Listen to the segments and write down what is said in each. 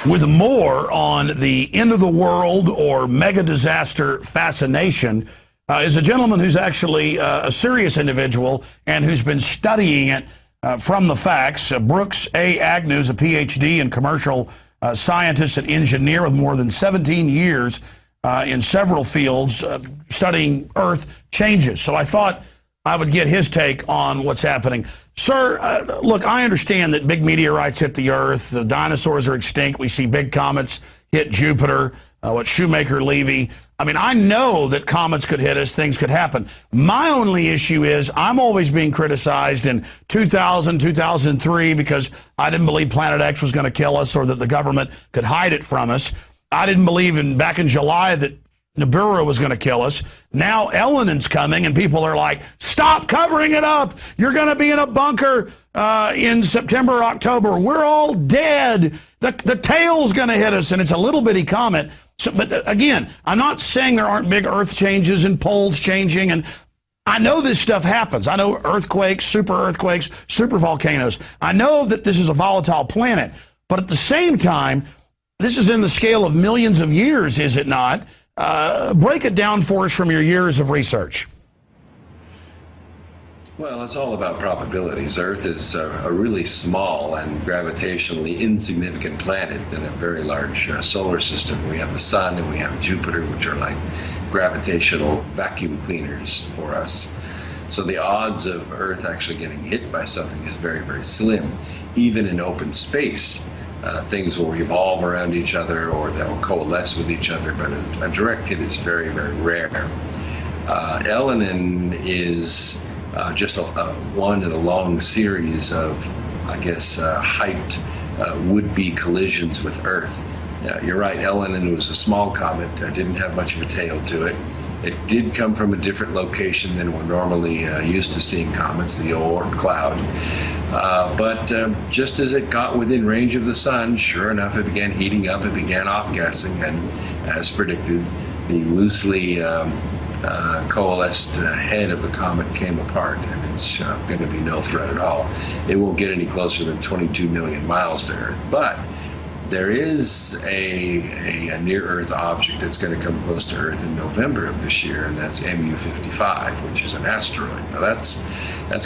With more on the end of the world or mega disaster fascination is a gentleman who's actually a serious individual and who's been studying it from the facts. Brooks A. Agnew's a PhD in commercial scientist and engineer with more than 17 years in several fields studying Earth changes. So I thought I would get his take on what's happening. Sir, look, I understand that big meteorites hit the Earth. The dinosaurs are extinct. We see big comets hit Jupiter, Shoemaker-Levy. I mean, I know that comets could hit us, things could happen. My only issue is I'm always being criticized in 2000, 2003 because I didn't believe Planet X was going to kill us or that the government could hide it from us. I didn't believe back in July that Nibiru was going to kill us. Now Elenin's coming, and people are like, stop covering it up. You're going to be in a bunker in September or October. We're all dead. The tail's going to hit us, and it's a little bitty comet. So, but again, I'm not saying there aren't big Earth changes and poles changing, and I know this stuff happens. I know earthquakes, super volcanoes. I know that this is a volatile planet, but at the same time, this is in the scale of millions of years, is it not? Break it down for us from your years of research. Well, it's all about probabilities. Earth is a really small and gravitationally insignificant planet in a very large solar system. We have the sun and we have Jupiter, which are like gravitational vacuum cleaners for us. So the odds of Earth actually getting hit by something is very, very slim. Even in open space, things will revolve around each other or they'll coalesce with each other, but a direct hit is very, very rare. Elenin is just one in a long series of, I guess, hyped would-be collisions with Earth. You're right, Elenin was a small comet, didn't have much of a tail to it. It did come from a different location than we're normally used to seeing comets, the Oort cloud. But just as it got within range of the sun, sure enough, it began heating up, it began off-gassing, and as predicted, the loosely coalesced head of the comet came apart, and it's going to be no threat at all. It won't get any closer than 22 million miles to Earth, but there is a near-Earth object that's going to come close to Earth in November of this year, and that's MU-55, which is an asteroid. Now that's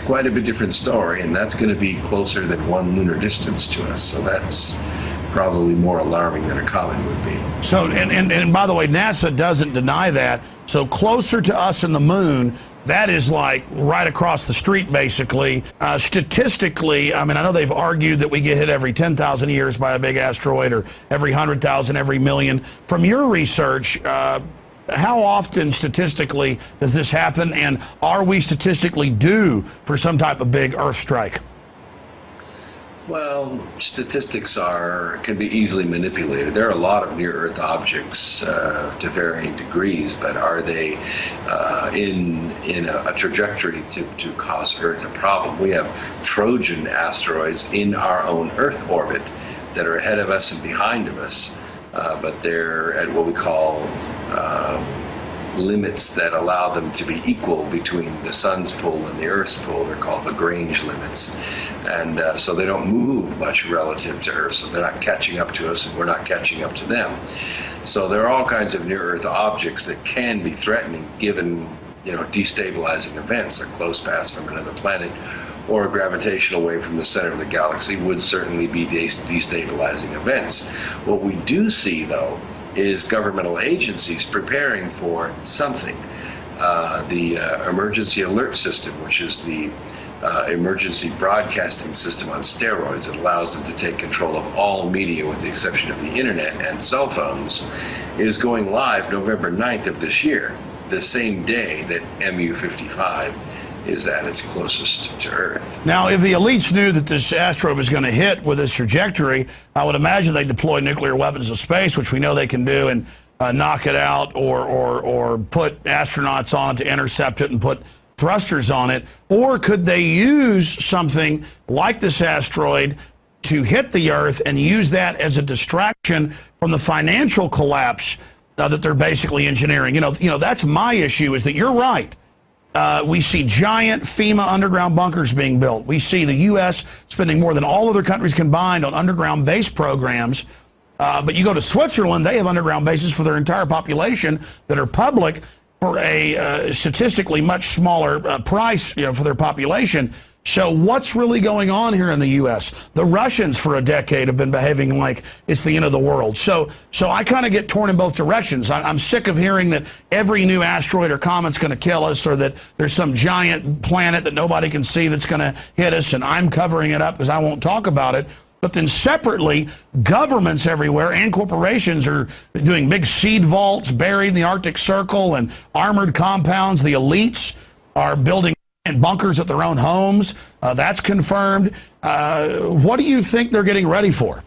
quite a bit different story, and that's going to be closer than 1 lunar distance to us. So that's probably more alarming than a comet would be. So, and by the way, NASA doesn't deny that. So closer to us and the moon, that is like right across the street, basically. Statistically, I mean, I know they've argued that we get hit every 10,000 years by a big asteroid or every 100,000, every million. From your research, how often statistically does this happen, and are we statistically due for some type of big Earth strike? Well, statistics can be easily manipulated. There are a lot of near-Earth objects to varying degrees, but are they in a trajectory to cause Earth a problem? We have Trojan asteroids in our own Earth orbit that are ahead of us and behind of us, but they're at what we call limits that allow them to be equal between the sun's pull and the Earth's pull. They're called Lagrange limits. And so they don't move much relative to Earth, so they're not catching up to us and we're not catching up to them. So there are all kinds of near-Earth objects that can be threatening given, destabilizing events. A close pass from another planet or a gravitational wave from the center of the galaxy would certainly be destabilizing events. What we do see, though, is governmental agencies preparing for something. The emergency alert system, which is the emergency broadcasting system on steroids that allows them to take control of all media with the exception of the internet and cell phones, is going live November 9th of this year, the same day that MU-55 is at its closest to Earth. Now, if the elites knew that this asteroid was going to hit with this trajectory, I would imagine they'd deploy nuclear weapons to space, which we know they can do, and knock it out or put astronauts on it to intercept it and put thrusters on it. Or could they use something like this asteroid to hit the Earth and use that as a distraction from the financial collapse that they're basically engineering? That's my issue, is that you're right. We see giant FEMA underground bunkers being built. We see the U.S. spending more than all other countries combined on underground base programs. But you go to Switzerland, they have underground bases for their entire population that are public for a statistically much smaller price, you know, for their population. So what's really going on here in the U.S.? The Russians for a decade have been behaving like it's the end of the world. So I kind of get torn in both directions. I'm sick of hearing that every new asteroid or comet's going to kill us, or that there's some giant planet that nobody can see that's going to hit us, and I'm covering it up because I won't talk about it. But then separately, governments everywhere and corporations are doing big seed vaults buried in the Arctic Circle and armored compounds. The elites are building bunkers at their own homes. That's confirmed. What do you think they're getting ready for?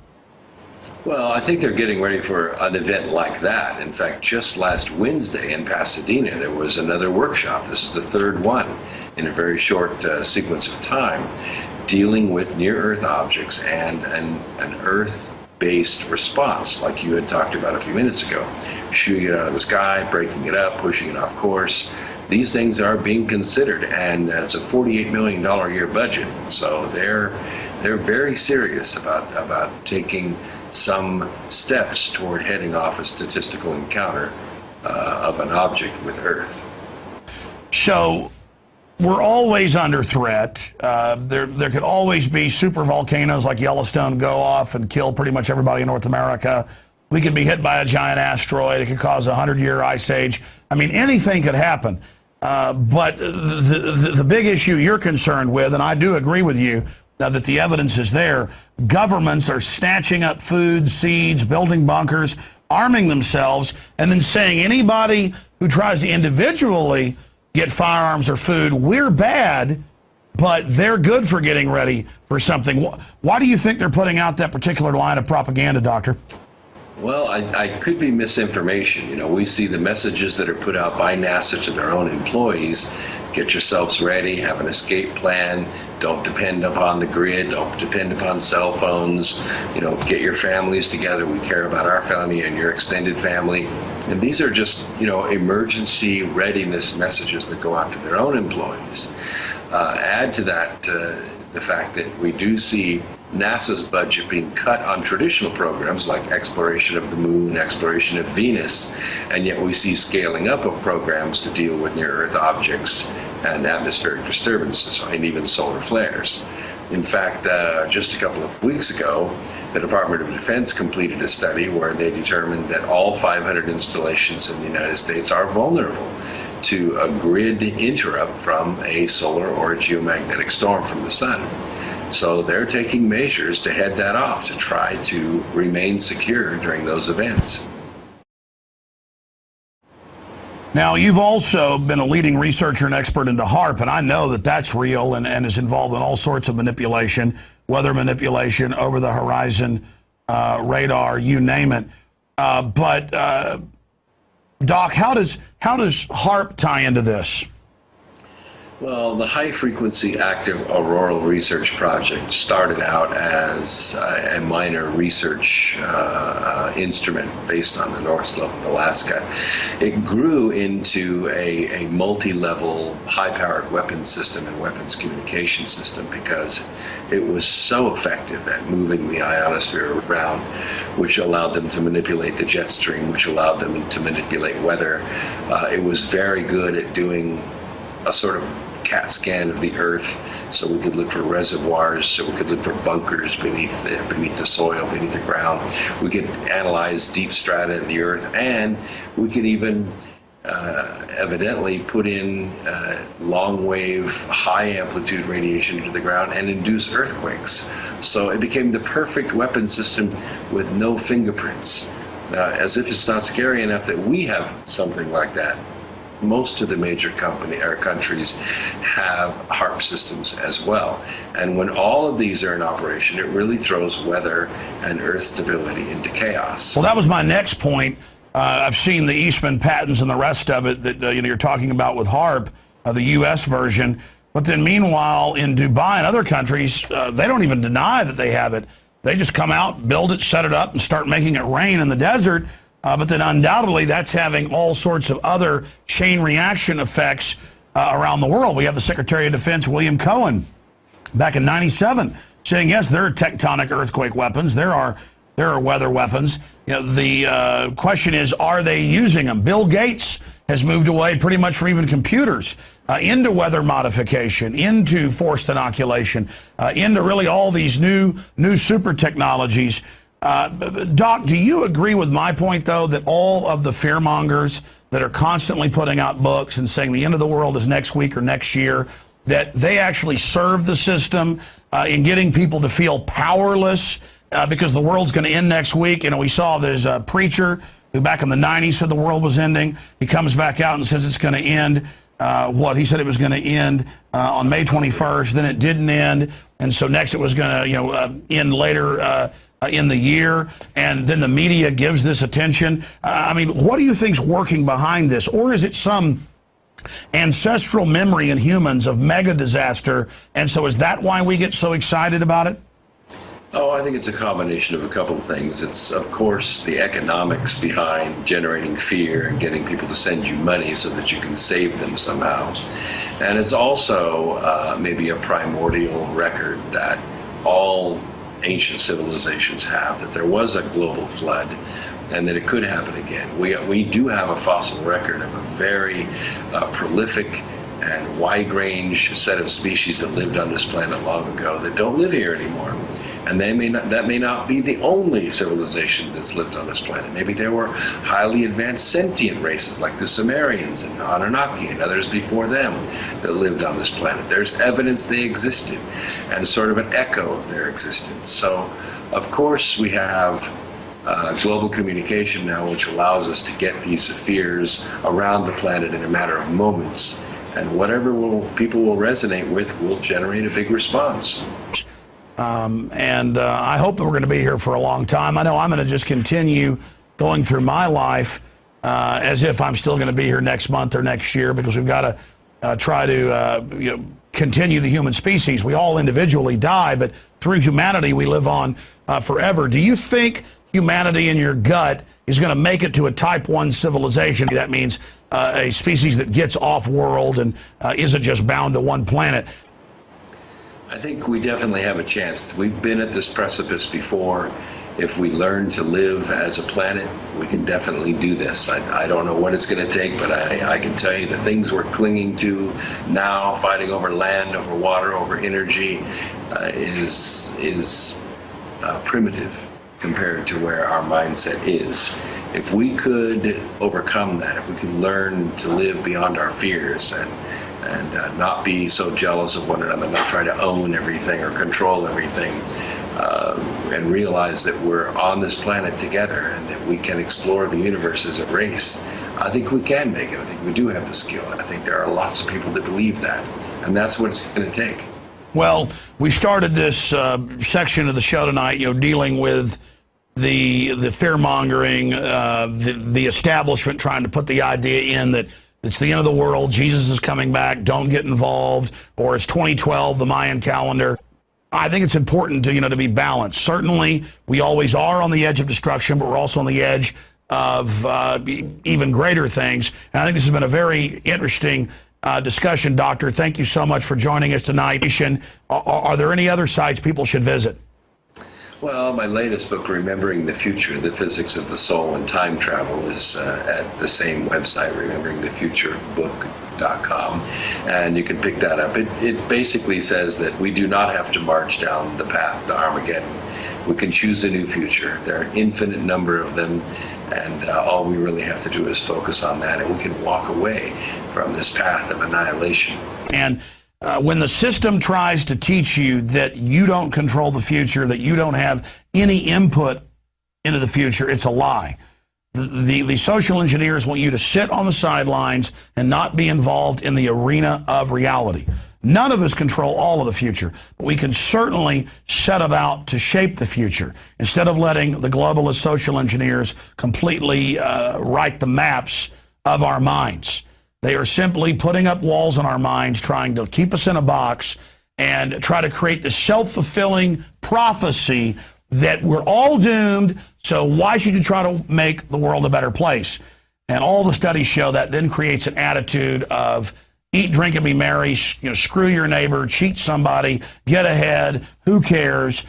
Well, I think they're getting ready for an event like that. In fact, just last Wednesday in Pasadena, there was another workshop. This is the third one in a very short sequence of time, dealing with near-Earth objects and an Earth-based response, like you had talked about a few minutes ago. Shooting it out of the sky, breaking it up, pushing it off course. These things are being considered, and it's a $48 million a year budget. So they're very serious about taking some steps toward heading off a statistical encounter of an object with Earth. So we're always under threat. There could always be super volcanoes like Yellowstone go off and kill pretty much everybody in North America. We could be hit by a giant asteroid. It could cause a 100-year ice age. I mean, anything could happen. But the big issue you're concerned with, and I do agree with you that the evidence is there, governments are snatching up food, seeds, building bunkers, arming themselves, and then saying anybody who tries to individually get firearms or food, we're bad, but they're good for getting ready for something. Why do you think they're putting out that particular line of propaganda, Doctor? Well, I could be misinformation. You know, we see the messages that are put out by NASA to their own employees. Get yourselves ready, have an escape plan, don't depend upon the grid, don't depend upon cell phones, you know, get your families together. We care about our family and your extended family. And these are just, you know, emergency readiness messages that go out to their own employees. Add to that the fact that we do see NASA's budget being cut on traditional programs like exploration of the moon, exploration of Venus, and yet we see scaling up of programs to deal with near-Earth objects and atmospheric disturbances, and even solar flares. In fact, just a couple of weeks ago, the Department of Defense completed a study where they determined that all 500 installations in the United States are vulnerable to a grid interrupt from a solar or a geomagnetic storm from the sun. So they're taking measures to head that off, to try to remain secure during those events. Now, you've also been a leading researcher and expert into HAARP, and I know that that's real and is involved in all sorts of manipulation, weather manipulation, over-the-horizon radar, you name it. But Doc, how does HAARP tie into this? Well, the High Frequency Active Auroral Research Project started out as a minor research instrument based on the North Slope of Alaska. It grew into a multi-level, high-powered weapons system and weapons communication system because it was so effective at moving the ionosphere around, which allowed them to manipulate the jet stream, which allowed them to manipulate weather. It was very good at doing a sort of CAT scan of the Earth, so we could look for reservoirs, so we could look for bunkers beneath the soil, beneath the ground. We could analyze deep strata in the Earth, and we could even evidently put in long wave, high amplitude radiation into the ground and induce earthquakes. So it became the perfect weapon system with no fingerprints. As if it's not scary enough that we have something like that, most of the major countries have HAARP systems as well. And when all of these are in operation, it really throws weather and Earth stability into chaos. Well, that was my next point. I've seen the Eastman patents and the rest of it that you're talking about with HAARP, the U.S. version. But then meanwhile, in Dubai and other countries, they don't even deny that they have it. They just come out, build it, set it up, and start making it rain in the desert. But then undoubtedly that's having all sorts of other chain reaction effects around the world. We have the Secretary of Defense, William Cohen, back in '97, saying, yes, there are tectonic earthquake weapons. There are there are weather weapons. The question is, are they using them? Bill Gates has moved away pretty much from even computers into weather modification, into forced inoculation, into really all these new super technologies. Doc, do you agree with my point, though, that all of the fearmongers that are constantly putting out books and saying the end of the world is next week or next year, that they actually serve the system in getting people to feel powerless because the world's going to end next week? We saw there's a preacher who back in the 90s said the world was ending. He comes back out and says it's going to end. He said it was going to end on May 21st. Then it didn't end. And so next it was going to end later in the year. And then the media gives this attention. What do you think's working behind this? Or is it some ancestral memory in humans of mega disaster? And so is that why we get so excited about it? Oh, I think it's a combination of a couple of things. It's, of course, the economics behind generating fear and getting people to send you money so that you can save them somehow. And it's also maybe a primordial record that all ancient civilizations have, that there was a global flood and that it could happen again. We do have a fossil record of a very prolific and wide-range set of species that lived on this planet long ago that don't live here anymore. And that may not be the only civilization that's lived on this planet. Maybe there were highly advanced sentient races like the Cenários and Anunnaki and others before them that lived on this planet. There's evidence they existed and sort of an echo of their existence. So, of course, we have global communication now, which allows us to get these fears around the planet in a matter of moments. And whatever people will resonate with will generate a big response. I hope that we're going to be here for a long time. I know I'm going to just continue going through my life as if I'm still going to be here next month or next year, because we've got to try to continue the human species. We all individually die, but through humanity we live on forever. Do you think humanity in your gut is going to make it to a type 1 civilization? That means a species that gets off-world and isn't just bound to one planet. I think we definitely have a chance. We've been at this precipice before. If we learn to live as a planet, we can definitely do this. I don't know what it's going to take, but I can tell you the things we're clinging to now, fighting over land, over water, over energy, is primitive compared to where our mindset is. If we could overcome that, if we could learn to live beyond our fears and not be so jealous of one another, not try to own everything or control everything, and realize that we're on this planet together and that we can explore the universe as a race, I think we can make it. I think we do have the skill. And I think there are lots of people that believe that. And that's what it's going to take. Well, we started this section of the show tonight, dealing with the fear-mongering, the establishment trying to put the idea in that it's the end of the world, Jesus is coming back, don't get involved, or it's 2012, the Mayan calendar. I think it's important to be balanced. Certainly, we always are on the edge of destruction, but we're also on the edge of even greater things. And I think this has been a very interesting discussion, Doctor. Thank you so much for joining us tonight. Are there any other sites people should visit? Well, my latest book, Remembering the Future, The Physics of the Soul and Time Travel, is at the same website, rememberingthefuturebook.com, and you can pick that up. It basically says that we do not have to march down the path to Armageddon. We can choose a new future. There are an infinite number of them, and all we really have to do is focus on that, and we can walk away from this path of annihilation. And when the system tries to teach you that you don't control the future, that you don't have any input into the future, it's a lie. The social engineers want you to sit on the sidelines and not be involved in the arena of reality. None of us control all of the future, but we can certainly set about to shape the future instead of letting the globalist social engineers completely write the maps of our minds. They are simply putting up walls in our minds, trying to keep us in a box and try to create this self-fulfilling prophecy that we're all doomed, so why should you try to make the world a better place? And all the studies show that then creates an attitude of eat, drink, and be merry, screw your neighbor, cheat somebody, get ahead, who cares?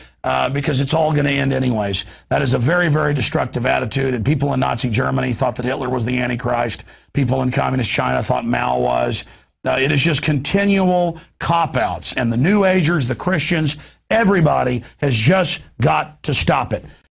because it's all going to end anyways. That is a very, very destructive attitude. And people in Nazi Germany thought that Hitler was the Antichrist. People in communist China thought Mao was. It is just continual cop-outs. And the New Agers, the Christians, everybody has just got to stop it.